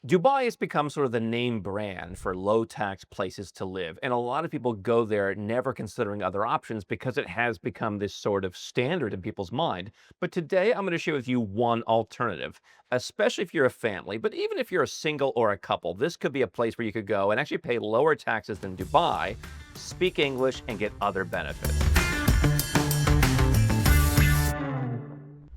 Dubai has become sort of the name brand for low tax places to live. And a lot of people go there never considering other options because it has become this sort of standard in people's mind. But today I'm going to share with you one alternative, especially if you're a family. But even if you're a single or a couple, this could be a place where you could go and actually pay lower taxes than Dubai, speak English, and get other benefits.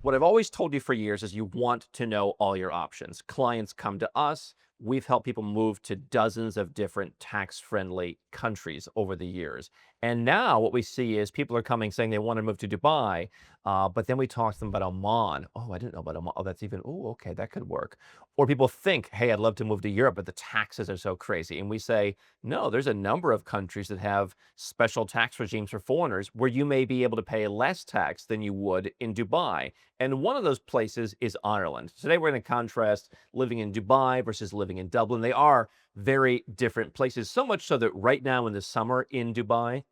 What I've always told you for years is you want to know all your options. Clients come to us. We've helped people move to dozens of different tax-friendly countries over the years. And now what we see is people are coming saying they want to move to Dubai, but then we talk to them about Oman. Oh, I didn't know about Oman. Oh, that's even, oh, okay, that could work. Or people think, hey, I'd love to move to Europe, but the taxes are so crazy. And we say, no, there's a number of countries that have special tax regimes for foreigners where you may be able to pay less tax than you would in Dubai. And one of those places is Ireland. Today, we're going to contrast living in Dubai versus living in Dublin. They are very different places, so much so that right now in the summer in Dubai,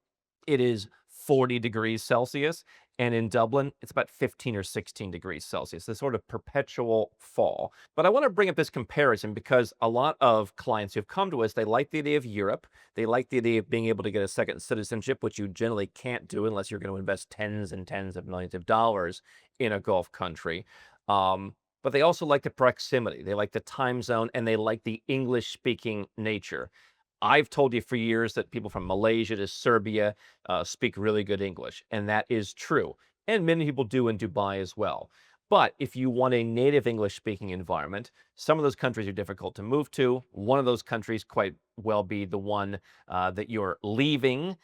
it is 40 degrees Celsius. And in Dublin, it's about 15 or 16 degrees Celsius, this sort of perpetual fall. But I want to bring up this comparison because a lot of clients who've come to us, they like the idea of Europe. They like the idea of being able to get a second citizenship, which you generally can't do unless you're going to invest tens and tens of millions of dollars in a Gulf country. But they also like the proximity. They like the time zone and they like the English speaking nature. I've told you for years that people from Malaysia to Serbia speak really good English, and that is true. And many people do in Dubai as well. But if you want a native English speaking environment, some of those countries are difficult to move to. One of those countries quite well be the one that you're leaving.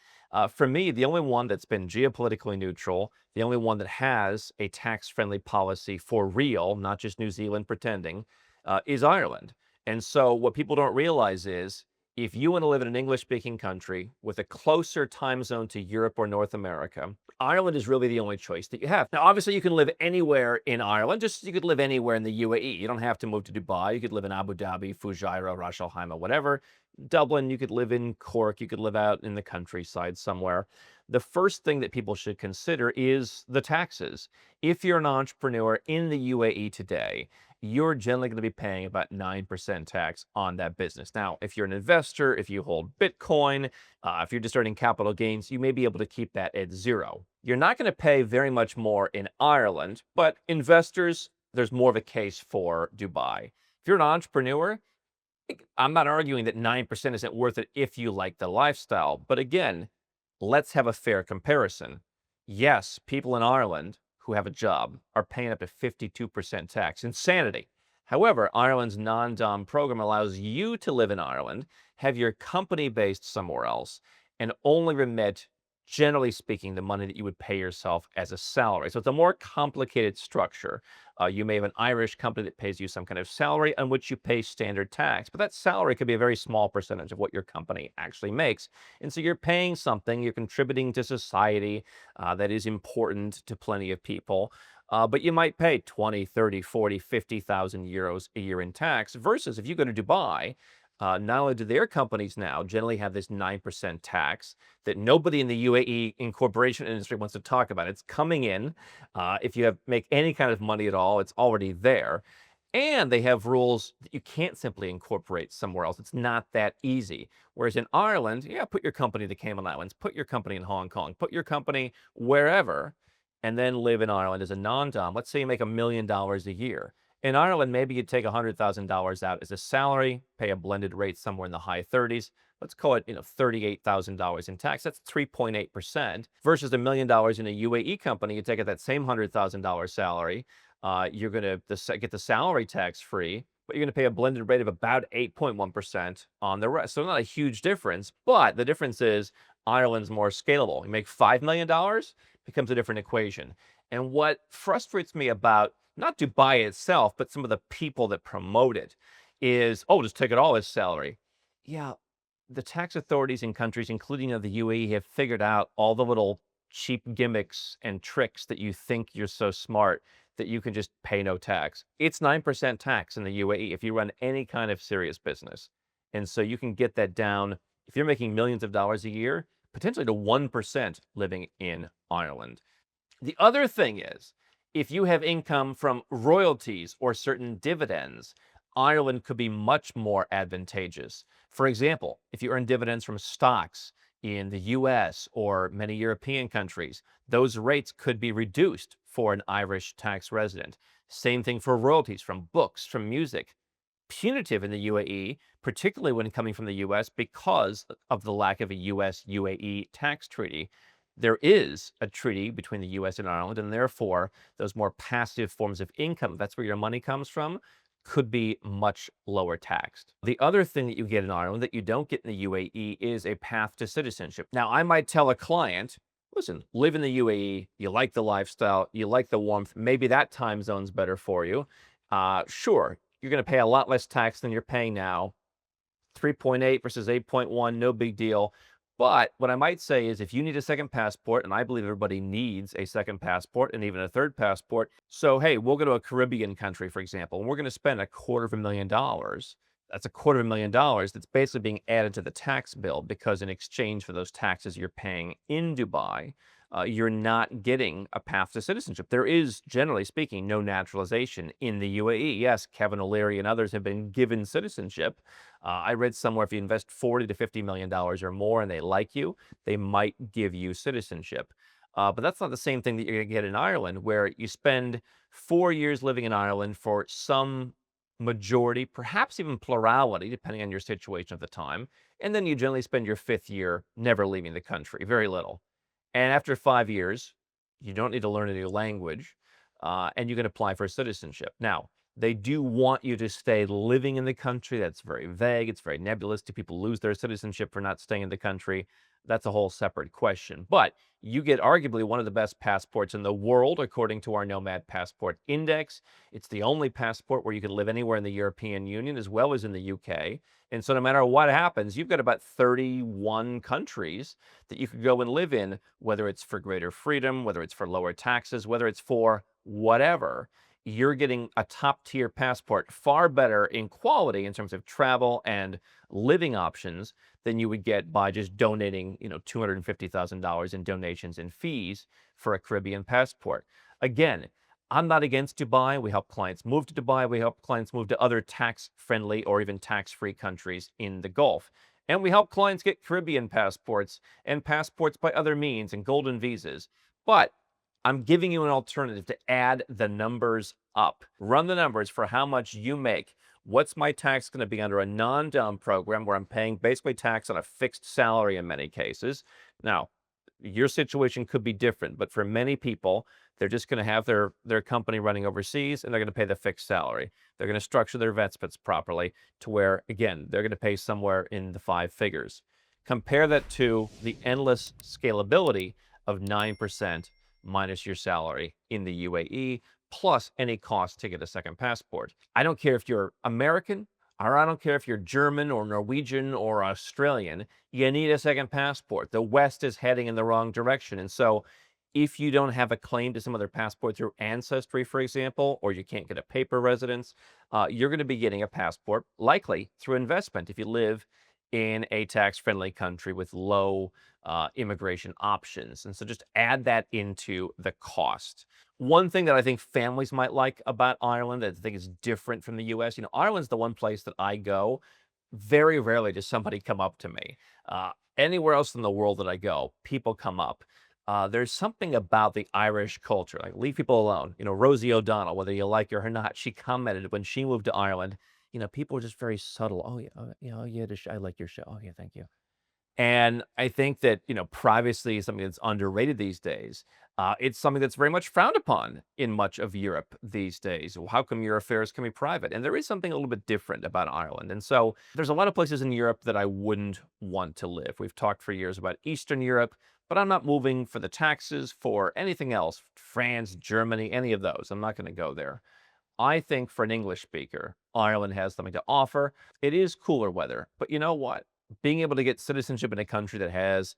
For me, the only one that's been geopolitically neutral, the only one that has a tax friendly policy for real, not just New Zealand pretending, is Ireland. And so, what people don't realize is if you want to live in an English speaking country with a closer time zone to Europe or North America, Ireland is really the only choice that you have. Now, obviously, you can live anywhere in Ireland, just as you could live anywhere in the UAE. You don't have to move to Dubai. You could live in Abu Dhabi, Fujairah, Ras Al Khaimah, whatever. Dublin, you could live in Cork, you could live out in the countryside somewhere. The first thing that people should consider is the taxes. If you're an entrepreneur in the UAE today, you're generally going to be paying about 9% tax on that business. Now, if you're an investor, if you hold Bitcoin, if you're just earning capital gains, you may be able to keep that at zero. You're not going to pay very much more in Ireland, but investors, there's more of a case for Dubai. If you're an entrepreneur, I'm not arguing that 9% isn't worth it if you like the lifestyle. But again, let's have a fair comparison. Yes, people in Ireland who have a job are paying up to 52% tax. Insanity. However, Ireland's non-dom program allows you to live in Ireland, have your company based somewhere else, and only remit, generally speaking, the money that you would pay yourself as a salary. So it's a more complicated structure. You may have an Irish company that pays you some kind of salary on which you pay standard tax, but that salary could be a very small percentage of what your company actually makes. And so you're paying something, you're contributing to society that is important to plenty of people. But you might pay 20, 30, 40, 50,000 euros a year in tax versus if you go to Dubai, not only do their companies now generally have this 9% tax that nobody in the UAE incorporation industry wants to talk about. It's coming in. If you make any kind of money at all, it's already there. And they have rules that you can't simply incorporate somewhere else. It's not that easy. Whereas in Ireland, yeah, put your company in the Cayman Islands, put your company in Hong Kong, put your company wherever, and then live in Ireland as a non-dom. Let's say you make $1 million a year. In Ireland, maybe you'd take $100,000 out as a salary, pay a blended rate somewhere in the high 30s. Let's call it, $38,000 in tax. That's 3.8% versus $1 million in a UAE company. You take out that same $100,000 salary. You're going to get the salary tax free, but you're going to pay a blended rate of about 8.1% on the rest. So not a huge difference, but the difference is Ireland's more scalable. You make $5 million, becomes a different equation. And what frustrates me about not Dubai itself, but some of the people that promote it is, oh, just take it all as salary. Yeah, the tax authorities in countries, including the UAE, have figured out all the little cheap gimmicks and tricks that you think you're so smart that you can just pay no tax. It's 9% tax in the UAE if you run any kind of serious business. And so you can get that down if you're making millions of dollars a year, potentially to 1% living in Ireland. The other thing is, if you have income from royalties or certain dividends, Ireland could be much more advantageous. For example, if you earn dividends from stocks in the US or many European countries, those rates could be reduced for an Irish tax resident. Same thing for royalties from books, from music. Punitive in the UAE, particularly when coming from the US because of the lack of a US UAE tax treaty. There is a treaty between the US and Ireland, and therefore, those more passive forms of income, that's where your money comes from, could be much lower taxed. The other thing that you get in Ireland that you don't get in the UAE is a path to citizenship. Now, I might tell a client, listen, live in the UAE, you like the lifestyle, you like the warmth, maybe that time zone's better for you. Sure, you're going to pay a lot less tax than you're paying now. 3.8 versus 8.1, no big deal. But what I might say is if you need a second passport, and I believe everybody needs a second passport and even a third passport. So, hey, we'll go to a Caribbean country, for example, and we're going to spend $250,000. That's $250,000 that's basically being added to the tax bill because in exchange for those taxes you're paying in Dubai, you're not getting a path to citizenship. There is, generally speaking, no naturalization in the UAE. Yes, Kevin O'Leary and others have been given citizenship. I read somewhere if you invest $40 to $50 million or more and they like you, they might give you citizenship. But that's not the same thing that you're going to get in Ireland, where you spend 4 years living in Ireland for some majority, perhaps even plurality, depending on your situation at the time. And then you generally spend your fifth year never leaving the country, very little. And after 5 years, you don't need to learn a new language, and you can apply for citizenship. Now, they do want you to stay living in the country. That's very vague. It's very nebulous. Do people lose their citizenship for not staying in the country? That's a whole separate question. But you get arguably one of the best passports in the world, according to our Nomad Passport Index. It's the only passport where you can live anywhere in the European Union as well as in the UK. And so no matter what happens, you've got about 31 countries that you could go and live in, whether it's for greater freedom, whether it's for lower taxes, whether it's for whatever. You're getting a top tier passport, far better in quality in terms of travel and living options than you would get by just donating, $250,000 in donations and fees for a Caribbean passport. Again, I'm not against Dubai. We help clients move to Dubai. We help clients move to other tax-friendly or even tax-free countries in the Gulf. And we help clients get Caribbean passports and passports by other means and golden visas. But I'm giving you an alternative to add the numbers up. Run the numbers for how much you make. What's my tax going to be under a non-dom program where I'm paying basically tax on a fixed salary in many cases? Now, your situation could be different, but for many people, they're just going to have their company running overseas and they're going to pay the fixed salary. They're going to structure their VETs properly to where, again, they're going to pay somewhere in the five figures. Compare that to the endless scalability of 9% minus your salary in the UAE, plus any cost to get a second passport. I don't care if you're American, or I don't care if you're German or Norwegian or Australian, you need a second passport. The West is heading in the wrong direction. And so if you don't have a claim to some other passport through ancestry, for example, or you can't get a paper residence, you're going to be getting a passport likely through investment if you live in a tax-friendly country with low immigration options. And so just add that into the cost. One thing that I think families might like about Ireland that I think is different from the US, Ireland's the one place that I go. Very rarely does somebody come up to me. Anywhere else in the world that I go, people come up. There's something about the Irish culture, like leave people alone. Rosie O'Donnell, whether you like her or not, she commented when she moved to Ireland, people are just very subtle. Oh, yeah, yeah, I like your show. Oh, yeah, thank you. And I think that, privacy is something that's underrated these days. It's something that's very much frowned upon in much of Europe these days. Well, how come your affairs can be private? And there is something a little bit different about Ireland. And so there's a lot of places in Europe that I wouldn't want to live. We've talked for years about Eastern Europe, but I'm not moving for the taxes, for anything else, France, Germany, any of those. I'm not going to go there. I think for an English speaker, Ireland has something to offer. It is cooler weather, but you know what? Being able to get citizenship in a country that has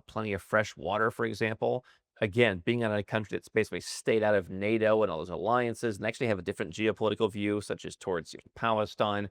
plenty of fresh water, for example, again, being in a country that's basically stayed out of NATO and all those alliances and actually have a different geopolitical view, such as towards Palestine,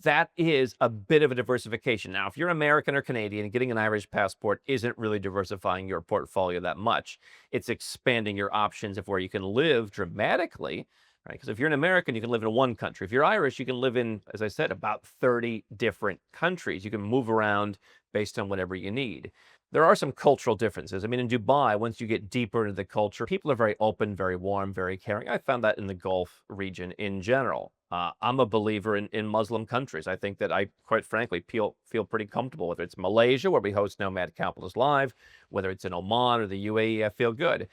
that is a bit of a diversification. Now, if you're American or Canadian, getting an Irish passport isn't really diversifying your portfolio that much. It's expanding your options of where you can live dramatically, right? Because if you're an American, you can live in one country. If you're Irish, you can live in, as I said, about 30 different countries. You can move around based on whatever you need. There are some cultural differences. I mean, in Dubai, once you get deeper into the culture, people are very open, very warm, very caring. I found that in the Gulf region in general. I'm a believer in Muslim countries. I think that I, quite frankly, feel pretty comfortable. Whether it's Malaysia, where we host Nomad Capitalist Live, whether it's in Oman or the UAE, I feel good.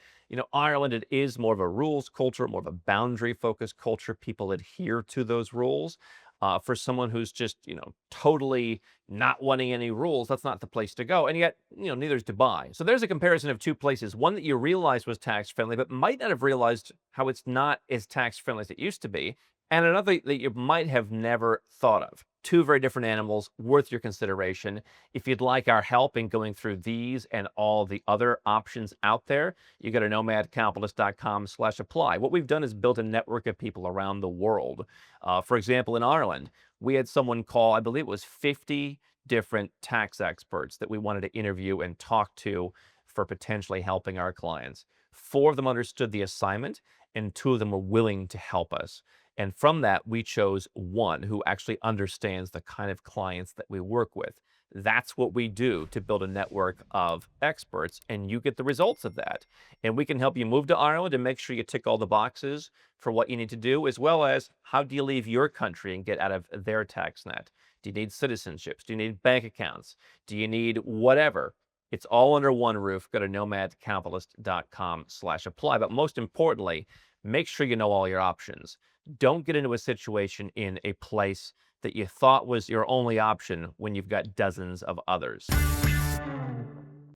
Ireland, it is more of a rules culture, more of a boundary-focused culture. People adhere to those rules. For someone who's just, totally not wanting any rules, that's not the place to go. And yet, neither is Dubai. So there's a comparison of two places. One that you realized was tax friendly, but might not have realized how it's not as tax friendly as it used to be. And another that you might have never thought of. Two very different animals, worth your consideration. If you'd like our help in going through these and all the other options out there, you go to nomadcapitalist.com/apply. What we've done is built a network of people around the world. For example, in Ireland, we had someone call, I believe it was 50 different tax experts that we wanted to interview and talk to for potentially helping our clients. 4 of them understood the assignment, and 2 of them were willing to help us. And from that, we chose one who actually understands the kind of clients that we work with. That's what we do to build a network of experts, and you get the results of that. And we can help you move to Ireland and make sure you tick all the boxes for what you need to do, as well as how do you leave your country and get out of their tax net? Do you need citizenships? Do you need bank accounts? Do you need whatever? It's all under one roof. Go to nomadcapitalist.com/apply. But most importantly, make sure you know all your options. Don't get into a situation in a place that you thought was your only option when you've got dozens of others.